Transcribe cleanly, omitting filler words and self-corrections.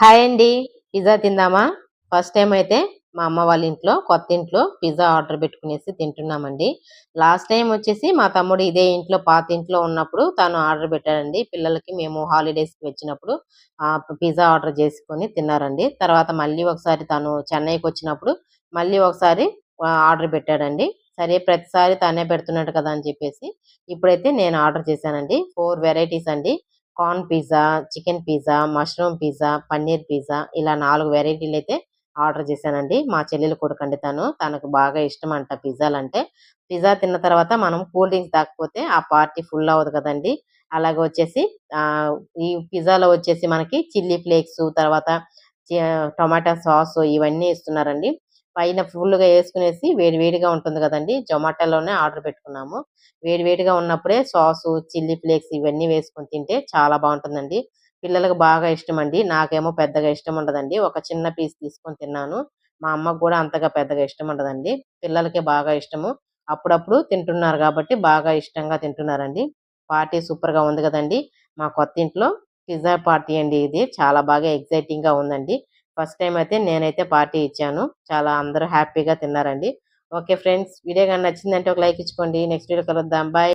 Hi అండి. Pizza తిందామా? First time అయితే మా అమ్మ వాళ్ళ ఇంట్లో, కొత్త ఇంట్లో పిజ్జా ఆర్డర్ పెట్టుకునేసి తింటున్నామండి. లాస్ట్ టైమ్ వచ్చేసి మా తమ్ముడు ఇదే ఇంట్లో, పాత ఇంట్లో ఉన్నప్పుడు తను ఆర్డర్ పెట్టాడండి. పిల్లలకి మేము హాలిడేస్‌కి వచ్చినప్పుడు పిజ్జా ఆర్డర్ చేసుకొని తిన్నారండి. తర్వాత మళ్ళీ ఒకసారి తను చెన్నైకొచ్చినప్పుడు మళ్ళీ ఒకసారి ఆర్డర్ పెట్టాడండి. సరే ప్రతిసారి తనే పెడుతున్నాడు కదా అని చెప్పేసి ఇప్పుడైతే నేను ఆర్డర్ చేశానండి. 4 వెరైటీస్ అండి. Corn pizza, chicken pizza, mushroom pizza, paneer pizza ఇలా 4 వెరైటీలయితే ఆర్డర్ చేశానండి. మా చెల్లెలు కొడుకండి తను. తనకు బాగా ఇష్టమంట పిజ్జాలంటే. పిజ్జా తిన్న తర్వాత మనం కూల్ డ్రింక్స్ తాగకపోతే ఆ పార్టీ ఫుల్ అవ్వదు కదండీ! అలాగే వచ్చేసి ఆహ్, ఈ పిజ్జాలో వచ్చేసి మనకి చిల్లీ ఫ్లేక్సు, తర్వాత చ టొమాటో సాసు ఇవన్నీ ఇస్తున్నారండి. పైన ఫుల్‌గా యేసుకునేసి వేడి వేడిగా ఉంటుంది గదండీ! జొమాటోలోనే ఆర్డర్ పెట్టుకున్నాము. వేడి వేడిగా ఉన్నప్పుడే సాసు, చిల్లీ ఫ్లేక్స్ ఇవన్నీ వేసుకొని తింటే చాలా బావుంటుందండి. పిల్లలకు బాగా ఇష్టమండి. నాకేమో పెద్దగా ఇష్టం ఉండదండి. ఒక చిన్న పీస్ తీసుకొని తిన్నాను. మా అమ్మకు గూడా అంతగా పెద్దగా ఇష్టం ఉండదండి. పిల్లలకే బాగా ఇష్టము. అప్పుడప్పుడు తింటున్నారు గాబట్టి బాగా ఇష్టంగా తింటున్నారండి. పార్టీ సూపర్‌గా ఉంది గదండీ! మా కొత్తింట్లో పిజ్జా పార్టీ అండి ఇది. చాలా బాగా ఎక్సైటింగ్‌గా ఉందండి. ఫస్ట్ టైమ్ అయితే నేనైతే పార్టీ ఇచ్చాను. చాలా అందరూ హ్యాపీగా తిన్నారండి. Okay friends. వీడియో గాని నచ్చిందంటే ఒక లైక్ ఇచ్చుకోండి. నెక్స్ట్ వీడియో కలుద్దాం. బాయ్.